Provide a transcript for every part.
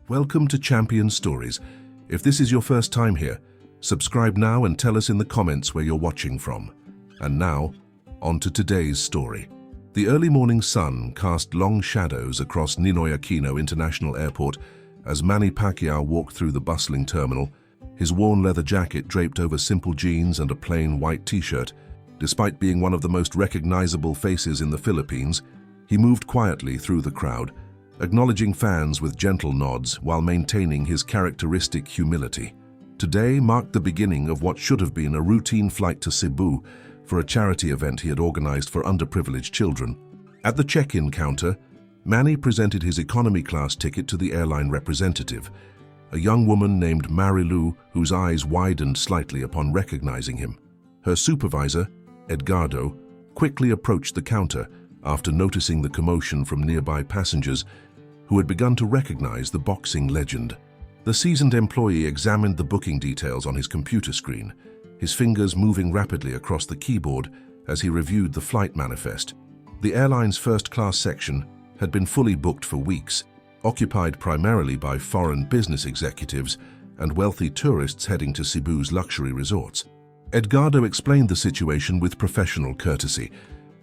Welcome to Champion Stories. If this is your first time here, subscribe now and tell us in the comments where you're watching from. And now, on to today's story. The early morning sun cast long shadows across Ninoy Aquino International Airport as Manny Pacquiao walked through the bustling terminal, his worn leather jacket draped over simple jeans and a plain white t-shirt. Despite being one of the most recognizable faces in the Philippines, he moved quietly through the crowd, acknowledging fans with gentle nods while maintaining his characteristic humility. Today marked the beginning of what should have been a routine flight to Cebu for a charity event he had organized for underprivileged children. At the check-in counter, Manny presented his economy class ticket to the airline representative, a young woman named Marilu whose eyes widened slightly upon recognizing him. Her supervisor, Edgardo, quickly approached the counter after noticing the commotion from nearby passengers who had begun to recognize the boxing legend. The seasoned employee examined the booking details on his computer screen, his fingers moving rapidly across the keyboard as he reviewed the flight manifest. The airline's first-class section had been fully booked for weeks, occupied primarily by foreign business executives and wealthy tourists heading to Cebu's luxury resorts. Edgardo explained the situation with professional courtesy,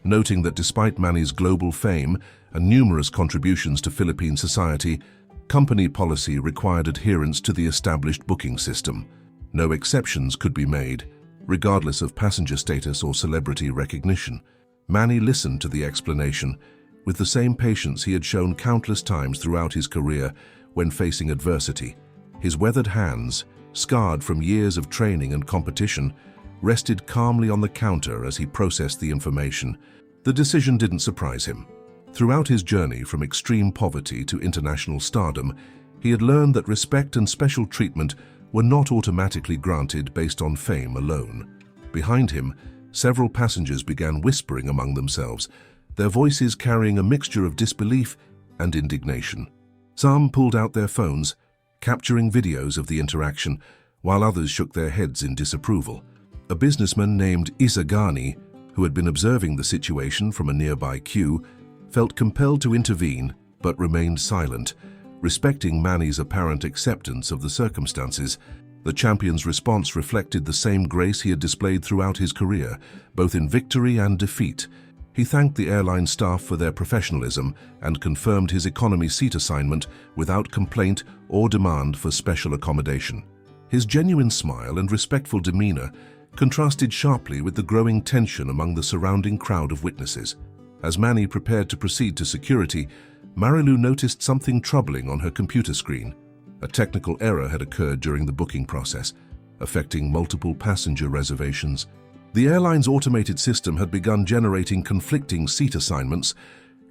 noting that despite Manny's global fame and numerous contributions to Philippine society, company policy required adherence to the established booking system. No exceptions could be made, regardless of passenger status or celebrity recognition. Manny listened to the explanation with the same patience he had shown countless times throughout his career when facing adversity. His weathered hands, scarred from years of training and competition, rested calmly on the counter as he processed the information. The decision didn't surprise him. Throughout his journey from extreme poverty to international stardom, he had learned that respect and special treatment were not automatically granted based on fame alone. Behind him, several passengers began whispering among themselves, their voices carrying a mixture of disbelief and indignation. Some pulled out their phones, capturing videos of the interaction, while others shook their heads in disapproval. A businessman named Isagani, who had been observing the situation from a nearby queue, felt compelled to intervene but remained silent, respecting Manny's apparent acceptance of the circumstances. The champion's response reflected the same grace he had displayed throughout his career, both in victory and defeat. He thanked the airline staff for their professionalism and confirmed his economy seat assignment without complaint or demand for special accommodation. His genuine smile and respectful demeanor contrasted sharply with the growing tension among the surrounding crowd of witnesses. As Manny prepared to proceed to security, Marilu noticed something troubling on her computer screen. A technical error had occurred during the booking process, affecting multiple passenger reservations. The airline's automated system had begun generating conflicting seat assignments,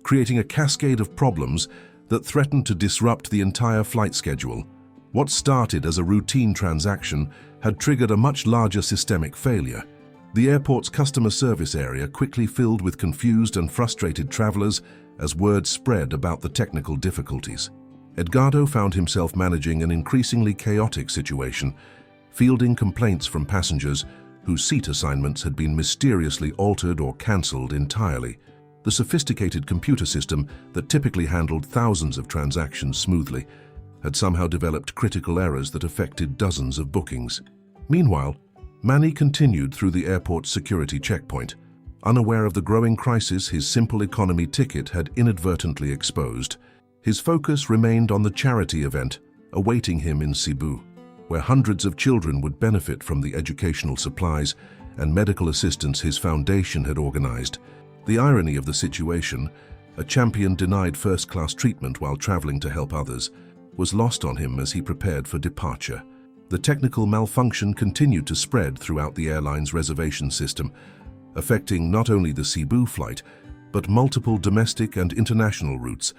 creating a cascade of problems that threatened to disrupt the entire flight schedule. What started as a routine transaction had triggered a much larger systemic failure. The airport's customer service area quickly filled with confused and frustrated travelers as word spread about the technical difficulties. Edgardo found himself managing an increasingly chaotic situation, fielding complaints from passengers whose seat assignments had been mysteriously altered or cancelled entirely. The sophisticated computer system that typically handled thousands of transactions smoothly had somehow developed critical errors that affected dozens of bookings. Meanwhile, Manny continued through the airport's security checkpoint, unaware of the growing crisis his simple economy ticket had inadvertently exposed. His focus remained on the charity event awaiting him in Cebu, where hundreds of children would benefit from the educational supplies and medical assistance his foundation had organized. The irony of the situation, a champion denied first-class treatment while traveling to help others, was lost on him as he prepared for departure. The technical malfunction continued to spread throughout the airline's reservation system, affecting not only the Cebu flight, but multiple domestic and international routes,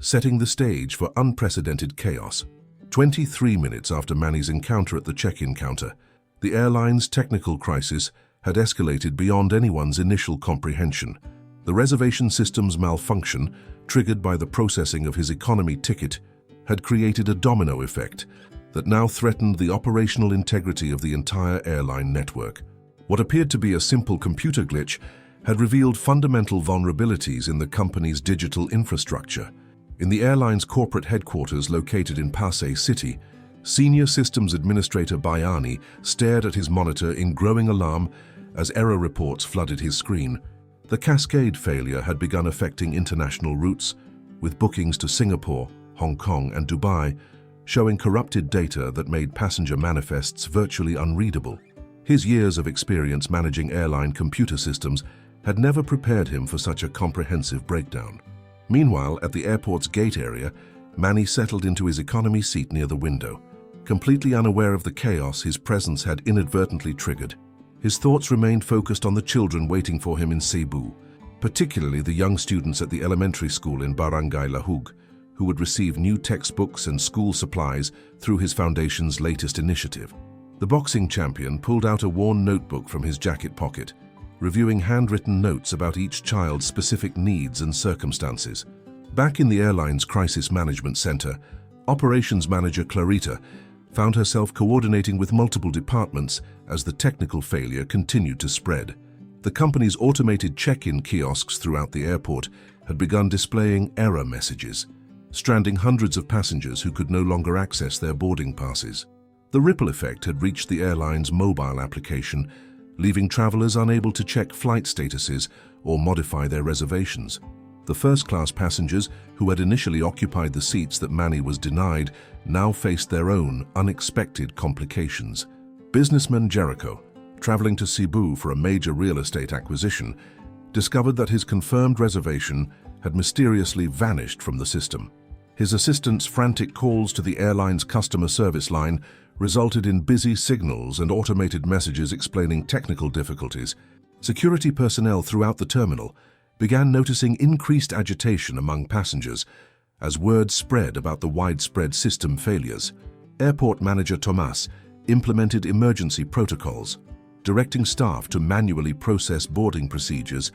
setting the stage for unprecedented chaos. 23 minutes after Manny's encounter at the check-in counter, the airline's technical crisis had escalated beyond anyone's initial comprehension. The reservation system's malfunction, triggered by the processing of his economy ticket, had created a domino effect that now threatened the operational integrity of the entire airline network. What appeared to be a simple computer glitch had revealed fundamental vulnerabilities in the company's digital infrastructure. In the airline's corporate headquarters located in Pasay City, Senior Systems Administrator Manny stared at his monitor in growing alarm as error reports flooded his screen. The cascade failure had begun affecting international routes, with bookings to Singapore, Hong Kong, and Dubai showing corrupted data that made passenger manifests virtually unreadable. His years of experience managing airline computer systems had never prepared him for such a comprehensive breakdown. Meanwhile, at the airport's gate area, Manny settled into his economy seat near the window. Completely unaware of the chaos his presence had inadvertently triggered, his thoughts remained focused on the children waiting for him in Cebu, particularly the young students at the elementary school in Barangay Lahug, who would receive new textbooks and school supplies through his foundation's latest initiative. The boxing champion pulled out a worn notebook from his jacket pocket, reviewing handwritten notes about each child's specific needs and circumstances. Back in the airline's crisis management center, operations manager Clarita found herself coordinating with multiple departments as the technical failure continued to spread. The company's automated check-in kiosks throughout the airport had begun displaying error messages, stranding hundreds of passengers who could no longer access their boarding passes. The ripple effect had reached the airline's mobile application, leaving travelers unable to check flight statuses or modify their reservations. The first-class passengers who had initially occupied the seats that Manny was denied now faced their own unexpected complications. Businessman Jericho, traveling to Cebu for a major real estate acquisition, discovered that his confirmed reservation had mysteriously vanished from the system. His assistant's frantic calls to the airline's customer service line resulted in busy signals and automated messages explaining technical difficulties. Security personnel throughout the terminal began noticing increased agitation among passengers as word spread about the widespread system failures. Airport manager Tomas implemented emergency protocols, directing staff to manually process boarding procedures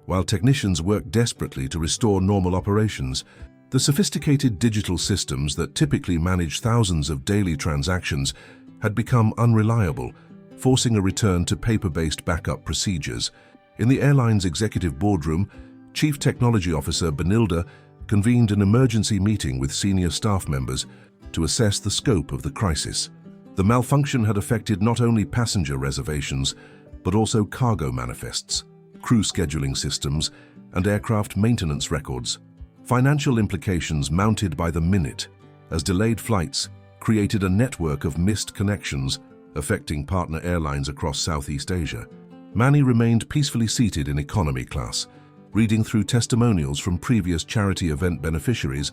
while technicians worked desperately to restore normal operations. The sophisticated digital systems that typically manage thousands of daily transactions had become unreliable, forcing a return to paper-based backup procedures. In the airline's executive boardroom, Chief Technology Officer Benilda convened an emergency meeting with senior staff members to assess the scope of the crisis. The malfunction had affected not only passenger reservations, but also cargo manifests, crew scheduling systems, and aircraft maintenance records. Financial implications mounted by the minute, as delayed flights created a network of missed connections affecting partner airlines across Southeast Asia. Manny remained peacefully seated in economy class, reading through testimonials from previous charity event beneficiaries,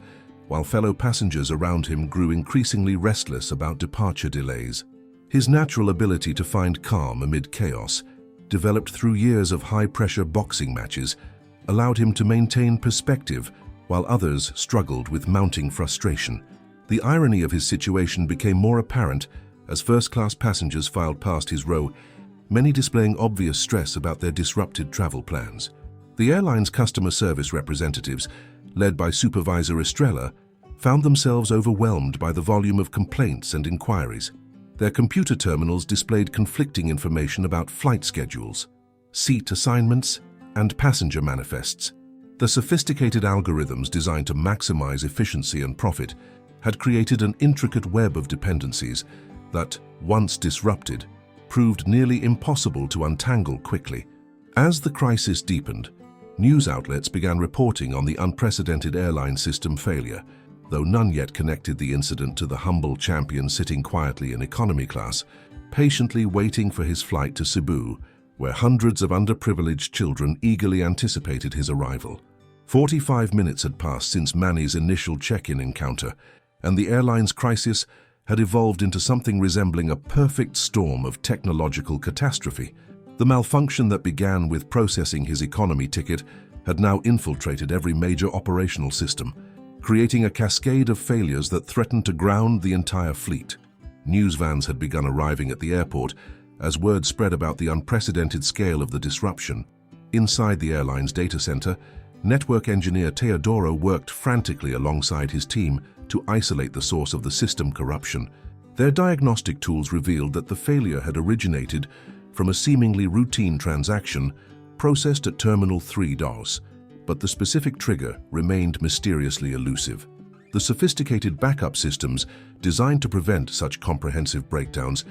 while fellow passengers around him grew increasingly restless about departure delays. His natural ability to find calm amid chaos, developed through years of high-pressure boxing matches, allowed him to maintain perspective while others struggled with mounting frustration. The irony of his situation became more apparent as first-class passengers filed past his row, many displaying obvious stress about their disrupted travel plans. The airline's customer service representatives, led by Supervisor Estrella, found themselves overwhelmed by the volume of complaints and inquiries. Their computer terminals displayed conflicting information about flight schedules, seat assignments, and passenger manifests. The sophisticated algorithms designed to maximize efficiency and profit had created an intricate web of dependencies that, once disrupted, proved nearly impossible to untangle quickly. As the crisis deepened, news outlets began reporting on the unprecedented airline system failure, though none yet connected the incident to the humble champion sitting quietly in economy class, patiently waiting for his flight to Cebu, where hundreds of underprivileged children eagerly anticipated his arrival. 45 minutes had passed since Manny's initial check-in encounter, and the airline's crisis had evolved into something resembling a perfect storm of technological catastrophe. The malfunction that began with processing his economy ticket had now infiltrated every major operational system, creating a cascade of failures that threatened to ground the entire fleet. News vans had begun arriving at the airport as word spread about the unprecedented scale of the disruption. Inside the airline's data center, network engineer Teodoro worked frantically alongside his team to isolate the source of the system corruption. Their diagnostic tools revealed that the failure had originated from a seemingly routine transaction processed at Terminal 3 DOS, but the specific trigger remained mysteriously elusive. The sophisticated backup systems designed to prevent such comprehensive breakdowns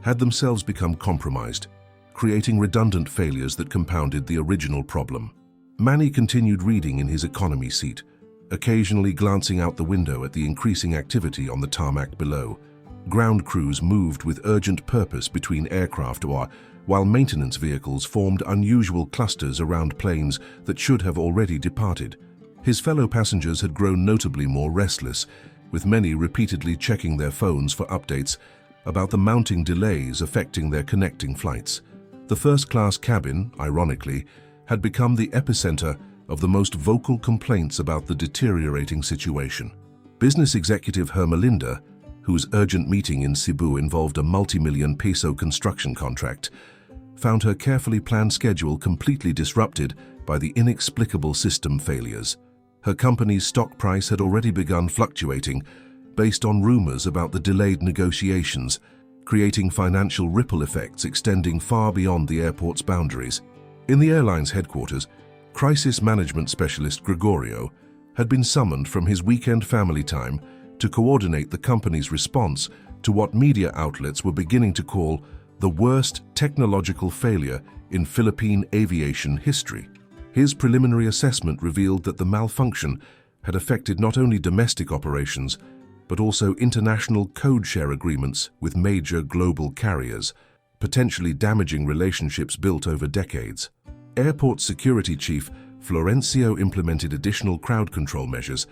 had themselves become compromised, creating redundant failures that compounded the original problem. Manny continued reading in his economy seat, occasionally glancing out the window at the increasing activity on the tarmac below. Ground crews moved with urgent purpose between aircraft while maintenance vehicles formed unusual clusters around planes that should have already departed. His fellow passengers had grown notably more restless, with many repeatedly checking their phones for updates about the mounting delays affecting their connecting flights. The first-class cabin, ironically, had become the epicenter of the most vocal complaints about the deteriorating situation. Business executive Hermelinda, whose urgent meeting in Cebu involved a multi-million peso construction contract, found her carefully planned schedule completely disrupted by the inexplicable system failures. Her company's stock price had already begun fluctuating based on rumors about the delayed negotiations, creating financial ripple effects extending far beyond the airport's boundaries. In the airline's headquarters, crisis management specialist Gregorio had been summoned from his weekend family time to coordinate the company's response to what media outlets were beginning to call the worst technological failure in Philippine aviation history. His preliminary assessment revealed that the malfunction had affected not only domestic operations, but also international code-share agreements with major global carriers, potentially damaging relationships built over decades. Airport Security Chief Florencio implemented additional crowd control measures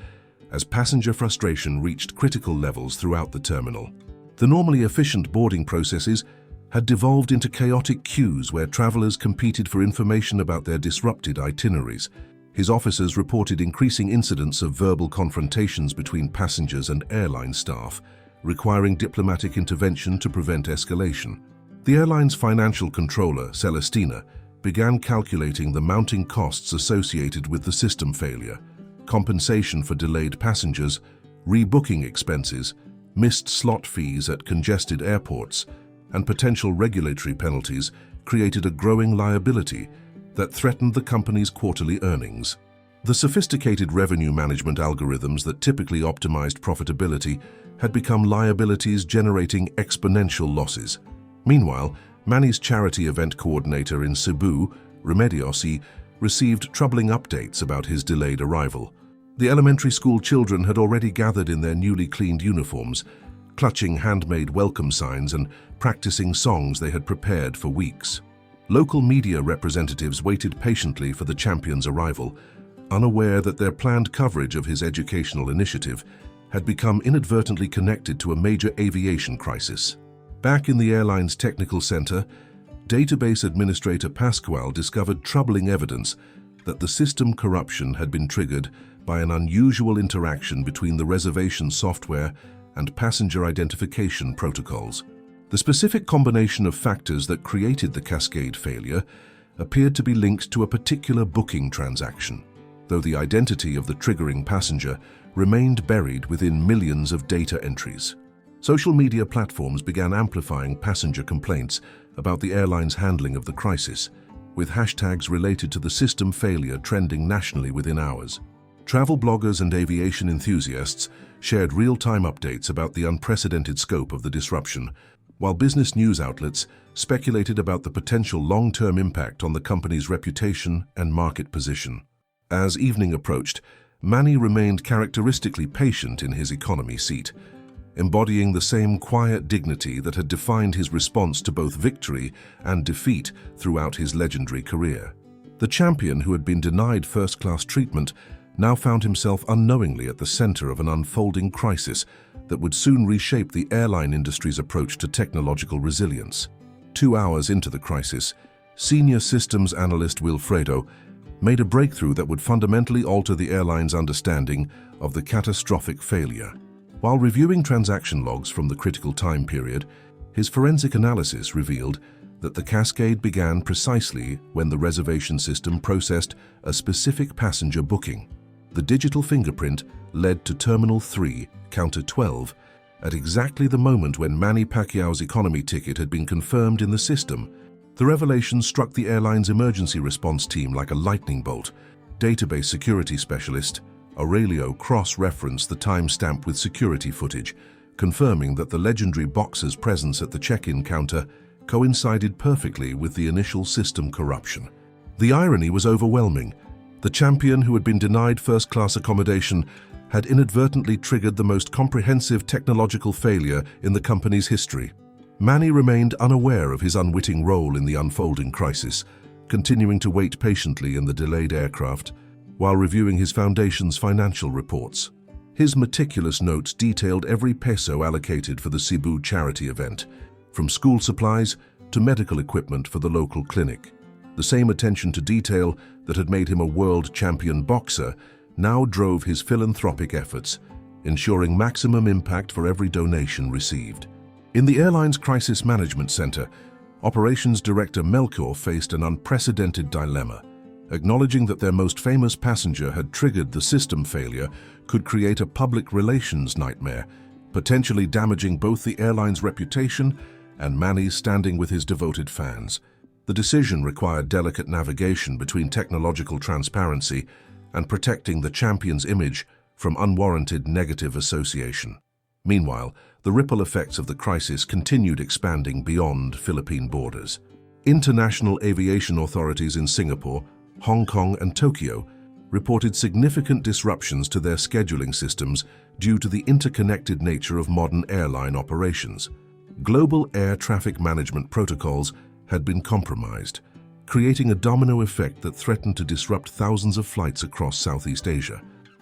as passenger frustration reached critical levels throughout the terminal. The normally efficient boarding processes had devolved into chaotic queues where travelers competed for information about their disrupted itineraries. His officers reported increasing incidents of verbal confrontations between passengers and airline staff, requiring diplomatic intervention to prevent escalation. The airline's financial controller, Celestina, began calculating the mounting costs associated with the system failure. Compensation for delayed passengers, rebooking expenses, missed slot fees at congested airports, and potential regulatory penalties created a growing liability that threatened the company's quarterly earnings. The sophisticated revenue management algorithms that typically optimized profitability had become liabilities generating exponential losses. Meanwhile, Manny's charity event coordinator in Cebu, Remediosi, received troubling updates about his delayed arrival. The elementary school children had already gathered in their newly cleaned uniforms, clutching handmade welcome signs and practicing songs they had prepared for weeks. Local media representatives waited patiently for the champion's arrival, unaware that their planned coverage of his educational initiative had become inadvertently connected to a major aviation crisis. Back in the airline's technical center, database administrator Pacquiao discovered troubling evidence that the system corruption had been triggered by an unusual interaction between the reservation software and passenger identification protocols. The specific combination of factors that created the cascade failure appeared to be linked to a particular booking transaction, though the identity of the triggering passenger remained buried within millions of data entries. Social media platforms began amplifying passenger complaints about the airline's handling of the crisis, with hashtags related to the system failure trending nationally within hours. Travel bloggers and aviation enthusiasts shared real-time updates about the unprecedented scope of the disruption, while business news outlets speculated about the potential long-term impact on the company's reputation and market position. As evening approached, Manny remained characteristically patient in his economy seat, embodying the same quiet dignity that had defined his response to both victory and defeat throughout his legendary career. The champion who had been denied first-class treatment now found himself unknowingly at the center of an unfolding crisis that would soon reshape the airline industry's approach to technological resilience. 2 hours into the crisis, senior systems analyst Wilfredo made a breakthrough that would fundamentally alter the airline's understanding of the catastrophic failure. While reviewing transaction logs from the critical time period, his forensic analysis revealed that the cascade began precisely when the reservation system processed a specific passenger booking. The digital fingerprint led to Terminal 3, Counter 12, at exactly the moment when Manny Pacquiao's economy ticket had been confirmed in the system. The revelation struck the airline's emergency response team like a lightning bolt, Database security specialist Aurelio cross-referenced the timestamp with security footage, confirming that the legendary boxer's presence at the check-in counter coincided perfectly with the initial system corruption. The irony was overwhelming. The champion, who had been denied first-class accommodation, had inadvertently triggered the most comprehensive technological failure in the company's history. Manny remained unaware of his unwitting role in the unfolding crisis, continuing to wait patiently in the delayed aircraft while reviewing his foundation's financial reports. His meticulous notes detailed every peso allocated for the Cebu charity event, from school supplies to medical equipment for the local clinic. The same attention to detail that had made him a world champion boxer now drove his philanthropic efforts, ensuring maximum impact for every donation received. In the airline's crisis management center, Operations Director Melchior faced an unprecedented dilemma. Acknowledging that their most famous passenger had triggered the system failure could create a public relations nightmare, potentially damaging both the airline's reputation and Manny's standing with his devoted fans. The decision required delicate navigation between technological transparency and protecting the champion's image from unwarranted negative association. Meanwhile, the ripple effects of the crisis continued expanding beyond Philippine borders. International aviation authorities in Singapore, Hong Kong, and Tokyo reported significant disruptions to their scheduling systems due to the interconnected nature of modern airline operations. Global air traffic management protocols had been compromised, creating a domino effect that threatened to disrupt thousands of flights across Southeast Asia.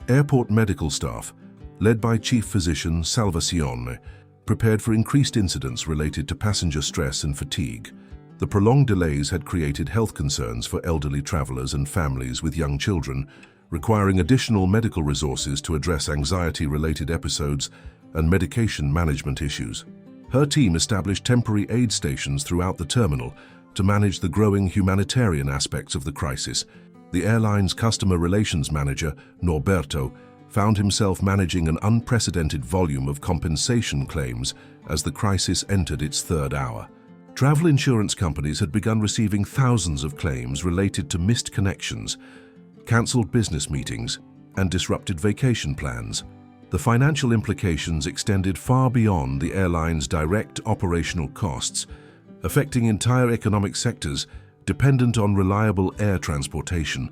Airport medical staff, led by Chief Physician Salvacion, prepared for increased incidents related to passenger stress and fatigue. The prolonged delays had created health concerns for elderly travelers and families with young children, requiring additional medical resources to address anxiety-related episodes and medication management issues. Her team established temporary aid stations throughout the terminal to manage the growing humanitarian aspects of the crisis. The airline's customer relations manager, Norberto, found himself managing an unprecedented volume of compensation claims as the crisis entered its third hour. Travel insurance companies had begun receiving thousands of claims related to missed connections, cancelled business meetings, and disrupted vacation plans. The financial implications extended far beyond the airline's direct operational costs, affecting entire economic sectors dependent on reliable air transportation.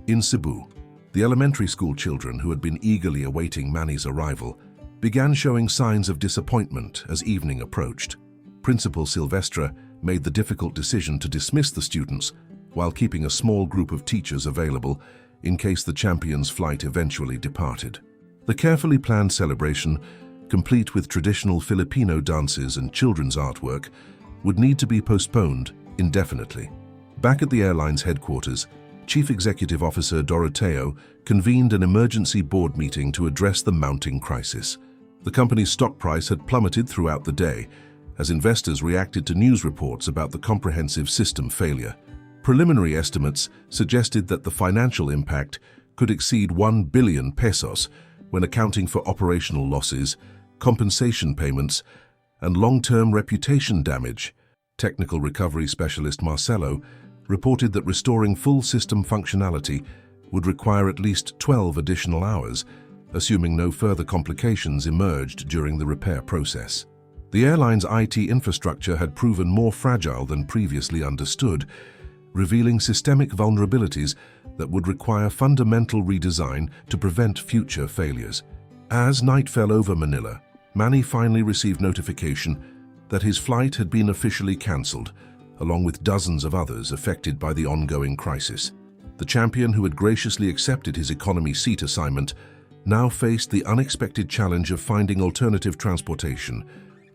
In Cebu, the elementary school children who had been eagerly awaiting Manny's arrival began showing signs of disappointment as evening approached. Principal Silvestre made the difficult decision to dismiss the students while keeping a small group of teachers available in case the champion's flight eventually departed. The carefully planned celebration, complete with traditional Filipino dances and children's artwork, would need to be postponed indefinitely. Back at the airline's headquarters, Chief Executive Officer Doroteo convened an emergency board meeting to address the mounting crisis. The company's stock price had plummeted throughout the day as investors reacted to news reports about the comprehensive system failure. Preliminary estimates suggested that the financial impact could exceed 1 billion pesos when accounting for operational losses, compensation payments, and long-term reputation damage. Technical recovery specialist Marcelo reported that restoring full system functionality would require at least 12 additional hours, assuming no further complications emerged during the repair process. The airline's IT infrastructure had proven more fragile than previously understood, revealing systemic vulnerabilities that would require fundamental redesign to prevent future failures. As night fell over Manila, Manny finally received notification that his flight had been officially cancelled, along with dozens of others affected by the ongoing crisis. The champion, who had graciously accepted his economy seat assignment, now faced the unexpected challenge of finding alternative transportation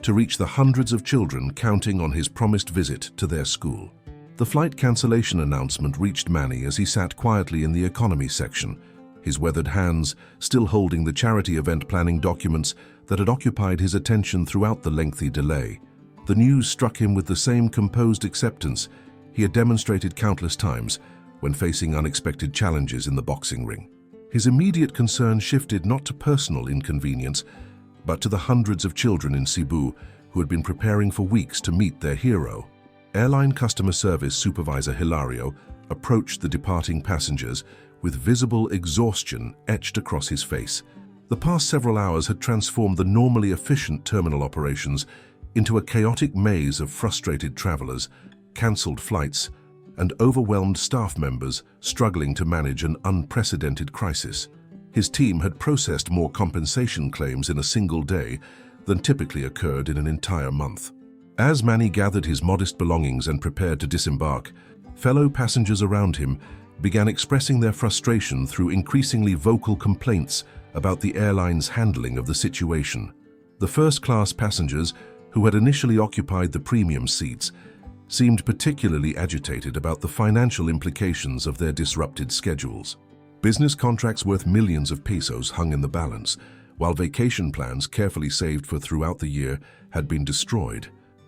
to reach the hundreds of children counting on his promised visit to their school. The flight cancellation announcement reached Manny as he sat quietly in the economy section, his weathered hands still holding the charity event planning documents that had occupied his attention throughout the lengthy delay. The news struck him with the same composed acceptance he had demonstrated countless times when facing unexpected challenges in the boxing ring. His immediate concern shifted not to personal inconvenience, but to the hundreds of children in Cebu who had been preparing for weeks to meet their hero. Airline customer service supervisor Hilario approached the departing passengers with visible exhaustion etched across his face. The past several hours had transformed the normally efficient terminal operations into a chaotic maze of frustrated travelers, cancelled flights, and overwhelmed staff members struggling to manage an unprecedented crisis. His team had processed more compensation claims in a single day than typically occurred in an entire month. As Manny gathered his modest belongings and prepared to disembark, fellow passengers around him began expressing their frustration through increasingly vocal complaints about the airline's handling of the situation. The first-class passengers, who had initially occupied the premium seats, seemed particularly agitated about the financial implications of their disrupted schedules. Business contracts worth millions of pesos hung in the balance, while vacation plans carefully saved for throughout the year had been destroyed.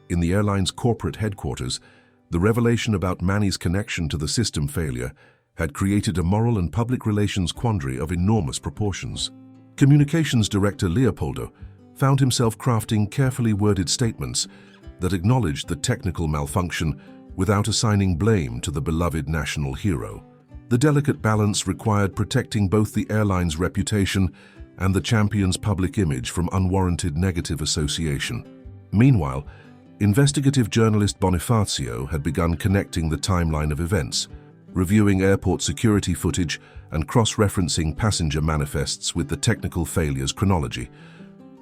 In the airline's corporate headquarters, the revelation about Manny's connection to the system failure had created a moral and public relations quandary of enormous proportions. Communications Director Leopoldo found himself crafting carefully worded statements that acknowledged the technical malfunction without assigning blame to the beloved national hero. The delicate balance required protecting both the airline's reputation and the champion's public image from unwarranted negative association. Meanwhile, investigative journalist Bonifacio had begun connecting the timeline of events, reviewing airport security footage and cross-referencing passenger manifests with the technical failure's chronology.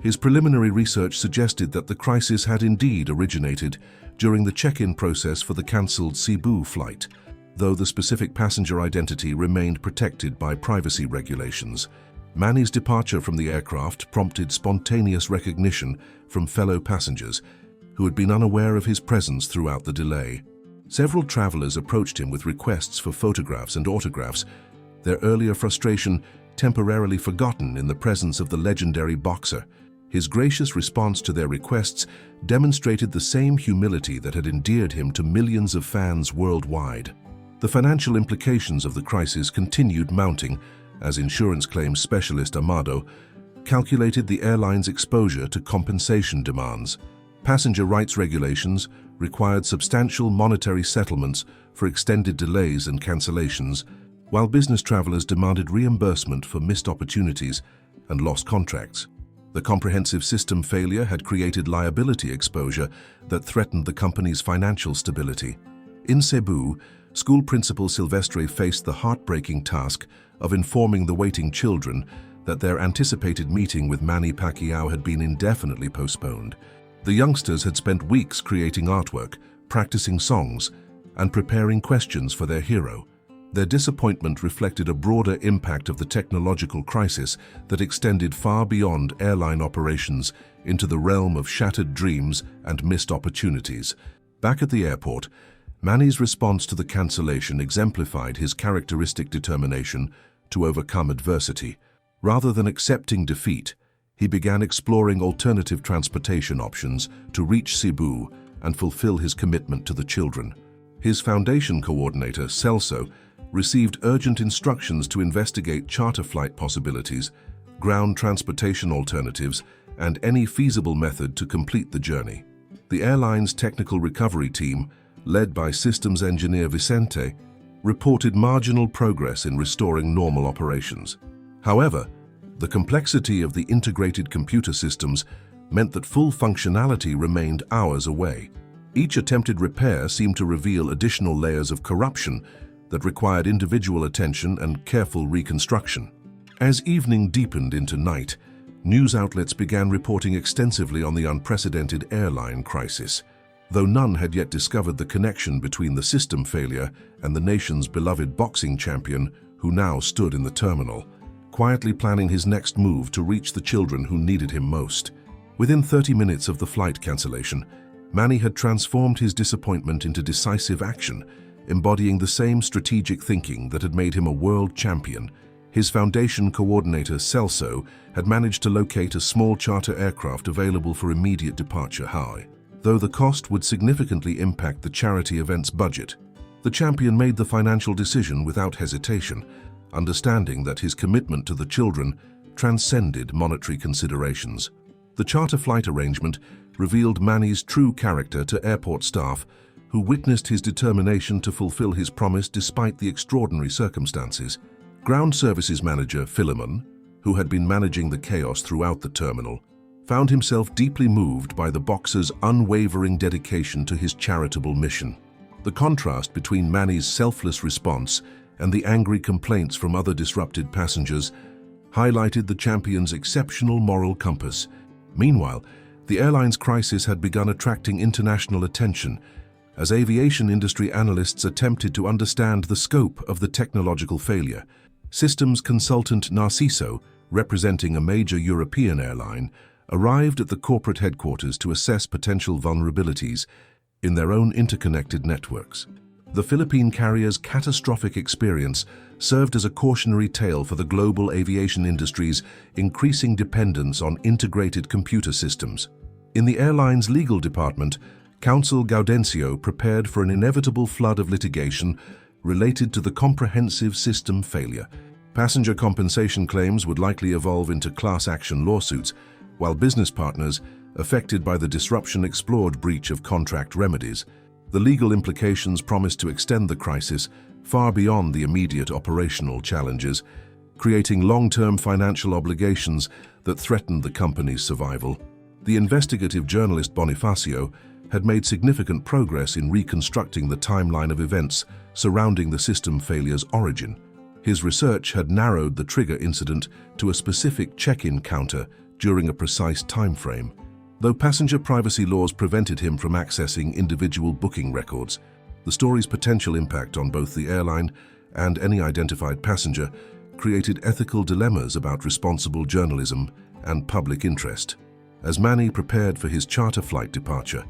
His preliminary research suggested that the crisis had indeed originated during the check-in process for the cancelled Cebu flight, though the specific passenger identity remained protected by privacy regulations. Manny's departure from the aircraft prompted spontaneous recognition from fellow passengers who had been unaware of his presence throughout the delay. Several travelers approached him with requests for photographs and autographs, their earlier frustration temporarily forgotten in the presence of the legendary boxer. His gracious response to their requests demonstrated the same humility that had endeared him to millions of fans worldwide. The financial implications of the crisis continued mounting as insurance claims specialist Amado calculated the airline's exposure to compensation demands. Passenger rights regulations required substantial monetary settlements for extended delays and cancellations, while business travelers demanded reimbursement for missed opportunities and lost contracts. The comprehensive system failure had created liability exposure that threatened the company's financial stability. In Cebu, school principal Silvestre faced the heartbreaking task of informing the waiting children that their anticipated meeting with Manny Pacquiao had been indefinitely postponed. The youngsters had spent weeks creating artwork, practicing songs, and preparing questions for their hero. Their disappointment reflected a broader impact of the technological crisis that extended far beyond airline operations into the realm of shattered dreams and missed opportunities. Back at the airport, Manny's response to the cancellation exemplified his characteristic determination to overcome adversity. Rather than accepting defeat, he began exploring alternative transportation options to reach Cebu and fulfill his commitment to the children. His foundation coordinator, Celso, received urgent instructions to investigate charter flight possibilities, ground transportation alternatives, and any feasible method to complete the journey. The airline's technical recovery team, led by systems engineer Vicente, reported marginal progress in restoring normal operations. However, the complexity of the integrated computer systems meant that full functionality remained hours away. Each attempted repair seemed to reveal additional layers of corruption that required individual attention and careful reconstruction. As evening deepened into night, news outlets began reporting extensively on the unprecedented airline crisis. Though none had yet discovered the connection between the system failure and the nation's beloved boxing champion, who now stood in the terminal, quietly planning his next move to reach the children who needed him most. Within 30 minutes of the flight cancellation, Manny had transformed his disappointment into decisive action, embodying the same strategic thinking that had made him a world champion. His foundation coordinator, Celso, had managed to locate a small charter aircraft available for immediate departure high. Though the cost would significantly impact the charity event's budget, the champion made the financial decision without hesitation, understanding that his commitment to the children transcended monetary considerations. The charter flight arrangement revealed Manny's true character to airport staff, who witnessed his determination to fulfill his promise despite the extraordinary circumstances. Ground services manager Philemon, who had been managing the chaos throughout the terminal, found himself deeply moved by the boxer's unwavering dedication to his charitable mission. The contrast between Manny's selfless response and the angry complaints from other disrupted passengers highlighted the champion's exceptional moral compass. Meanwhile, the airline's crisis had begun attracting international attention as aviation industry analysts attempted to understand the scope of the technological failure. Systems consultant Narciso, representing a major European airline, arrived at the corporate headquarters to assess potential vulnerabilities in their own interconnected networks. The Philippine carrier's catastrophic experience served as a cautionary tale for the global aviation industry's increasing dependence on integrated computer systems. In the airline's legal department, Counsel Gaudencio prepared for an inevitable flood of litigation related to the comprehensive system failure. Passenger compensation claims would likely evolve into class action lawsuits, while business partners affected by the disruption explored breach of contract remedies. The legal implications promised to extend the crisis far beyond the immediate operational challenges, creating long-term financial obligations that threatened the company's survival. The investigative journalist Bonifacio had made significant progress in reconstructing the timeline of events surrounding the system failure's origin. His research had narrowed the trigger incident to a specific check-in counter during a precise time frame. Though passenger privacy laws prevented him from accessing individual booking records, the story's potential impact on both the airline and any identified passenger created ethical dilemmas about responsible journalism and public interest. As Manny prepared for his charter flight departure,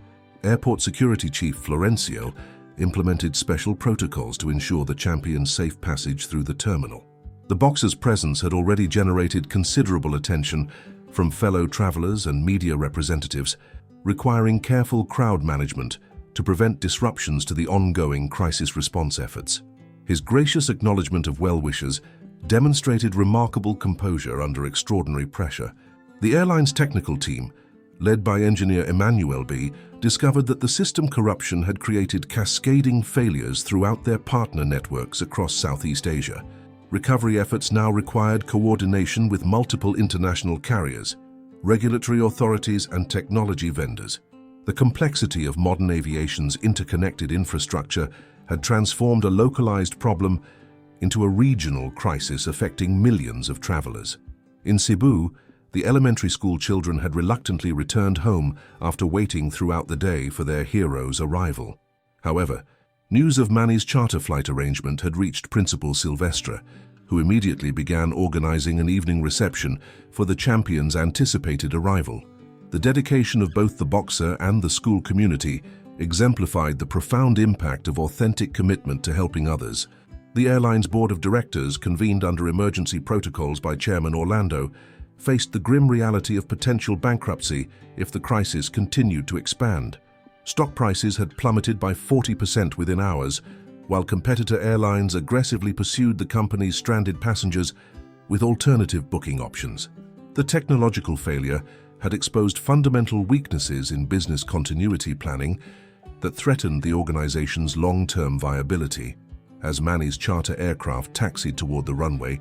Airport Security Chief Florencio implemented special protocols to ensure the champion's safe passage through the terminal. The boxer's presence had already generated considerable attention from fellow travelers and media representatives, requiring careful crowd management to prevent disruptions to the ongoing crisis response efforts. His gracious acknowledgement of well-wishers demonstrated remarkable composure under extraordinary pressure. The airline's technical team, led by engineer Emmanuel B., discovered that the system corruption had created cascading failures throughout their partner networks across Southeast Asia. Recovery efforts now required coordination with multiple international carriers, regulatory authorities, and technology vendors. The complexity of modern aviation's interconnected infrastructure had transformed a localized problem into a regional crisis affecting millions of travelers. In Cebu, the elementary school children had reluctantly returned home after waiting throughout the day for their hero's arrival. However, news of Manny's charter flight arrangement had reached Principal Silvestre, who immediately began organizing an evening reception for the champion's anticipated arrival. The dedication of both the boxer and the school community exemplified the profound impact of authentic commitment to helping others. The airline's board of directors, convened under emergency protocols by Chairman Orlando, faced the grim reality of potential bankruptcy if the crisis continued to expand. Stock prices had plummeted by 40% within hours, while competitor airlines aggressively pursued the company's stranded passengers with alternative booking options. The technological failure had exposed fundamental weaknesses in business continuity planning that threatened the organization's long-term viability. As Manny's charter aircraft taxied toward the runway,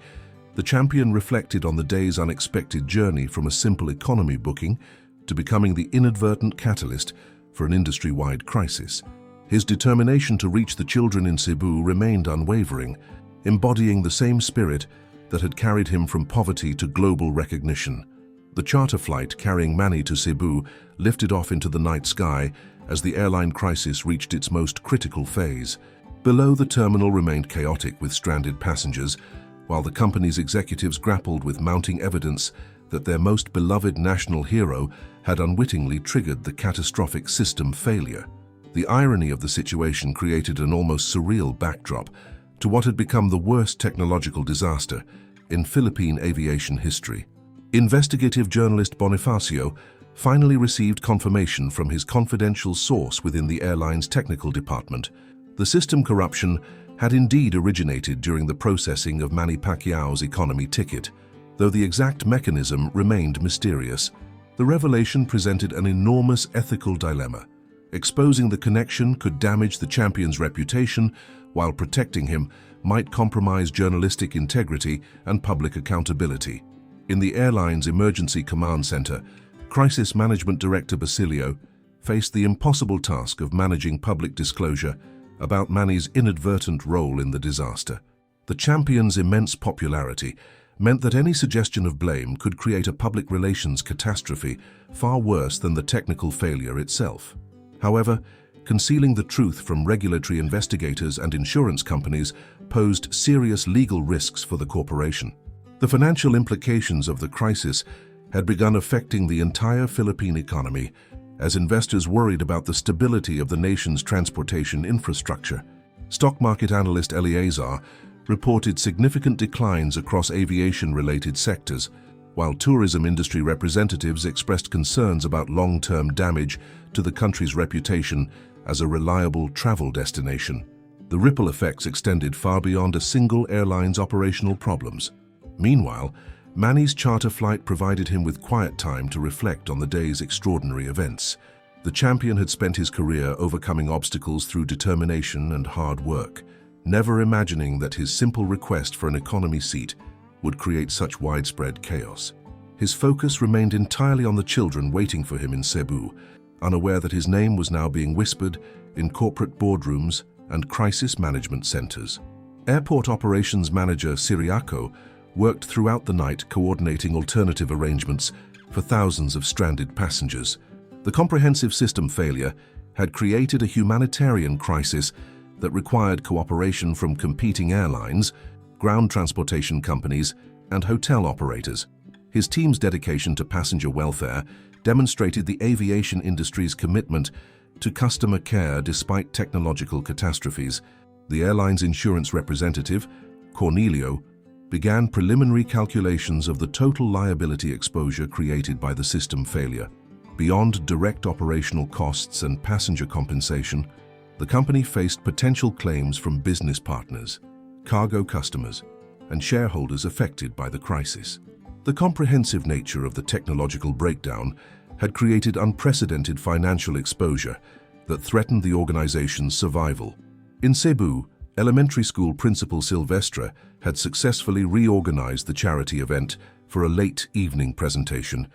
the champion reflected on the day's unexpected journey from a simple economy booking to becoming the inadvertent catalyst for an industry-wide crisis. His determination to reach the children in Cebu remained unwavering, embodying the same spirit that had carried him from poverty to global recognition. The charter flight carrying Manny to Cebu lifted off into the night sky as the airline crisis reached its most critical phase. Below, the terminal remained chaotic with stranded passengers, while the company's executives grappled with mounting evidence that their most beloved national hero had unwittingly triggered the catastrophic system failure. The irony of the situation created an almost surreal backdrop to what had become the worst technological disaster in Philippine aviation history. Investigative journalist Bonifacio finally received confirmation from his confidential source within the airline's technical department. The system corruption had indeed originated during the processing of Manny Pacquiao's economy ticket, though the exact mechanism remained mysterious. The revelation presented an enormous ethical dilemma. Exposing the connection could damage the champion's reputation, while protecting him might compromise journalistic integrity and public accountability. In the airline's emergency command center, Crisis Management Director Basilio faced the impossible task of managing public disclosure about Manny's inadvertent role in the disaster. The champion's immense popularity meant that any suggestion of blame could create a public relations catastrophe far worse than the technical failure itself. However, concealing the truth from regulatory investigators and insurance companies posed serious legal risks for the corporation. The financial implications of the crisis had begun affecting the entire Philippine economy as investors worried about the stability of the nation's transportation infrastructure. Stock market analyst Eleazar reported significant declines across aviation-related sectors, while tourism industry representatives expressed concerns about long-term damage to the country's reputation as a reliable travel destination. The ripple effects extended far beyond a single airline's operational problems. Meanwhile, Manny's charter flight provided him with quiet time to reflect on the day's extraordinary events. The champion had spent his career overcoming obstacles through determination and hard work, never imagining that his simple request for an economy seat would create such widespread chaos. His focus remained entirely on the children waiting for him in Cebu, unaware that his name was now being whispered in corporate boardrooms and crisis management centers. Airport operations manager Siriaco worked throughout the night coordinating alternative arrangements for thousands of stranded passengers. The comprehensive system failure had created a humanitarian crisis that required cooperation from competing airlines, ground transportation companies, and hotel operators. His team's dedication to passenger welfare demonstrated the aviation industry's commitment to customer care despite technological catastrophes. The airline's insurance representative, Cornelio, began preliminary calculations of the total liability exposure created by the system failure. Beyond direct operational costs and passenger compensation, the company faced potential claims from business partners, cargo customers, and shareholders affected by the crisis. The comprehensive nature of the technological breakdown had created unprecedented financial exposure that threatened the organization's survival. In Cebu, elementary school principal Silvestre had successfully reorganized the charity event for a late evening presentation,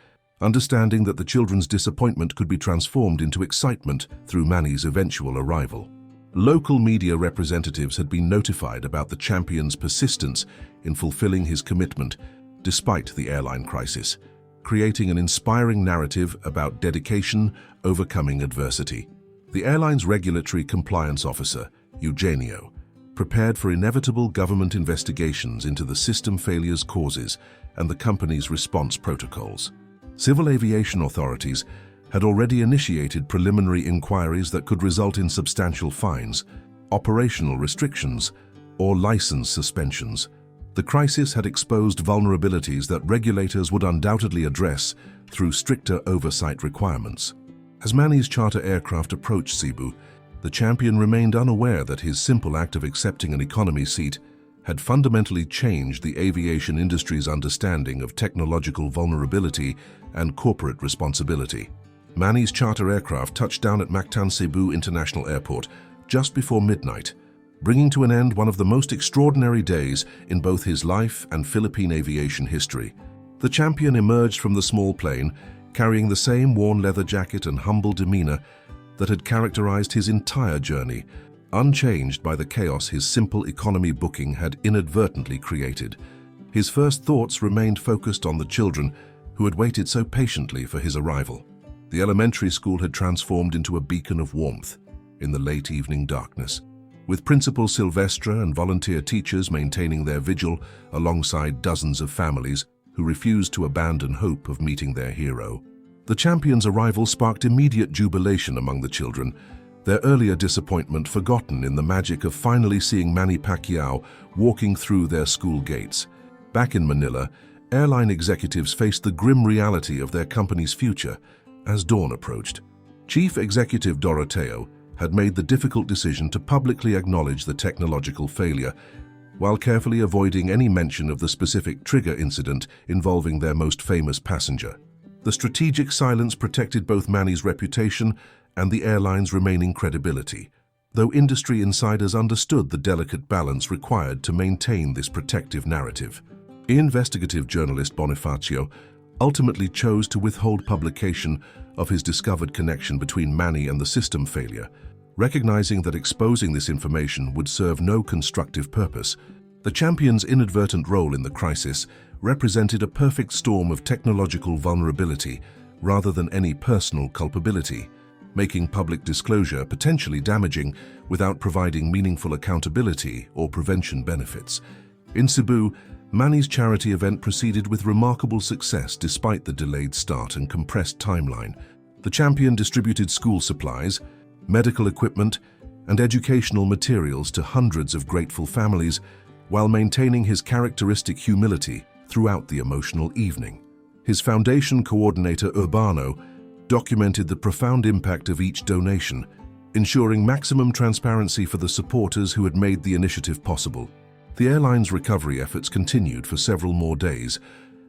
understanding that the children's disappointment could be transformed into excitement through Manny's eventual arrival. Local media representatives had been notified about the champion's persistence in fulfilling his commitment despite the airline crisis, creating an inspiring narrative about dedication overcoming adversity. The airline's regulatory compliance officer, Eugenio, prepared for inevitable government investigations into the system failure's causes and the company's response protocols. Civil aviation authorities had already initiated preliminary inquiries that could result in substantial fines, operational restrictions, or license suspensions. The crisis had exposed vulnerabilities that regulators would undoubtedly address through stricter oversight requirements. As Manny's charter aircraft approached Cebu, the champion remained unaware that his simple act of accepting an economy seat had fundamentally changed the aviation industry's understanding of technological vulnerability and corporate responsibility. Manny's charter aircraft touched down at Mactan Cebu International Airport just before midnight, bringing to an end one of the most extraordinary days in both his life and Philippine aviation history. The champion emerged from the small plane carrying the same worn leather jacket and humble demeanor that had characterized his entire journey, unchanged by the chaos his simple economy booking had inadvertently created. His first thoughts remained focused on the children who had waited so patiently for his arrival. The elementary school had transformed into a beacon of warmth in the late evening darkness, with Principal Silvestre and volunteer teachers maintaining their vigil alongside dozens of families who refused to abandon hope of meeting their hero. The champion's arrival sparked immediate jubilation among the children, their earlier disappointment forgotten in the magic of finally seeing Manny Pacquiao walking through their school gates. Back in Manila, airline executives faced the grim reality of their company's future as dawn approached. Chief Executive Doroteo had made the difficult decision to publicly acknowledge the technological failure, while carefully avoiding any mention of the specific trigger incident involving their most famous passenger. The strategic silence protected both Manny's reputation and the airline's remaining credibility. though industry insiders understood the delicate balance required to maintain this protective narrative. Investigative journalist Bonifacio ultimately chose to withhold publication of his discovered connection between Manny and the system failure, recognizing that exposing this information would serve no constructive purpose. The champion's inadvertent role in the crisis represented a perfect storm of technological vulnerability rather than any personal culpability, making public disclosure potentially damaging without providing meaningful accountability or prevention benefits. In Cebu, Manny's charity event proceeded with remarkable success despite the delayed start and compressed timeline. The champion distributed school supplies, medical equipment, and educational materials to hundreds of grateful families while maintaining his characteristic humility throughout the emotional evening. His foundation coordinator Urbano documented the profound impact of each donation, ensuring maximum transparency for the supporters who had made the initiative possible. The airline's recovery efforts continued for several more days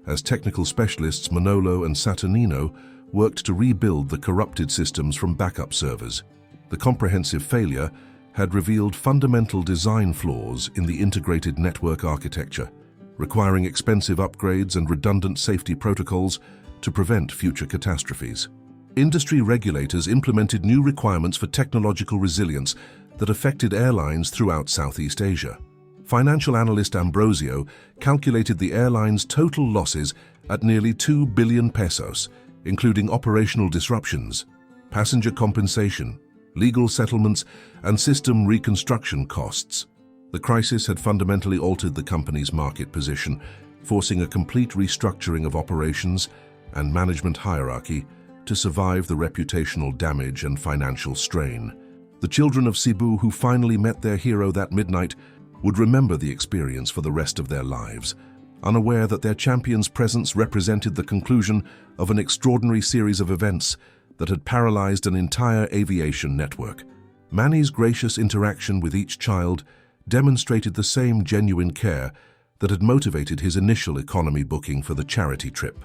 as technical specialists Manolo and Saturnino worked to rebuild the corrupted systems from backup servers. The comprehensive failure had revealed fundamental design flaws in the integrated network architecture, requiring expensive upgrades and redundant safety protocols to prevent future catastrophes. Industry regulators implemented new requirements for technological resilience that affected airlines throughout Southeast Asia. Financial analyst Ambrosio calculated the airline's total losses at nearly 2 billion pesos, including operational disruptions, passenger compensation, legal settlements, and system reconstruction costs. The crisis had fundamentally altered the company's market position, forcing a complete restructuring of operations and management hierarchy to survive the reputational damage and financial strain. The children of Cebu who finally met their hero that midnight would remember the experience for the rest of their lives, unaware that their champion's presence represented the conclusion of an extraordinary series of events that had paralyzed an entire aviation network. Manny's gracious interaction with each child demonstrated the same genuine care that had motivated his initial economy booking for the charity trip.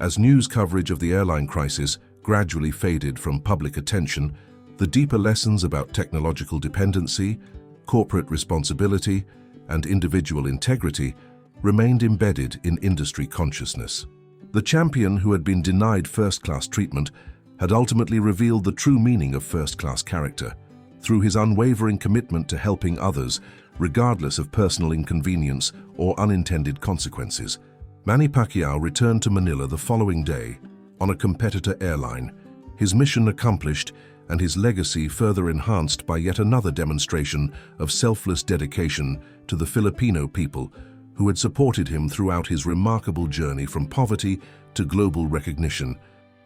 As news coverage of the airline crisis gradually faded from public attention, the deeper lessons about technological dependency, corporate responsibility, and individual integrity remained embedded in industry consciousness. The champion who had been denied first-class treatment had ultimately revealed the true meaning of first-class character through his unwavering commitment to helping others, regardless of personal inconvenience or unintended consequences. Manny Pacquiao returned to Manila the following day on a competitor airline, his mission accomplished and his legacy further enhanced by yet another demonstration of selfless dedication to the Filipino people who had supported him throughout his remarkable journey from poverty to global recognition.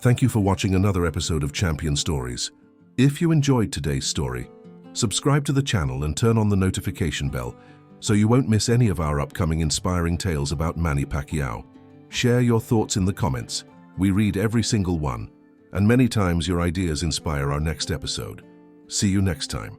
Thank you for watching another episode of Champion Stories. If you enjoyed today's story, subscribe to the channel and turn on the notification bell so you won't miss any of our upcoming inspiring tales about Manny Pacquiao. Share your thoughts in the comments. We read every single one, and many times your ideas inspire our next episode. See you next time.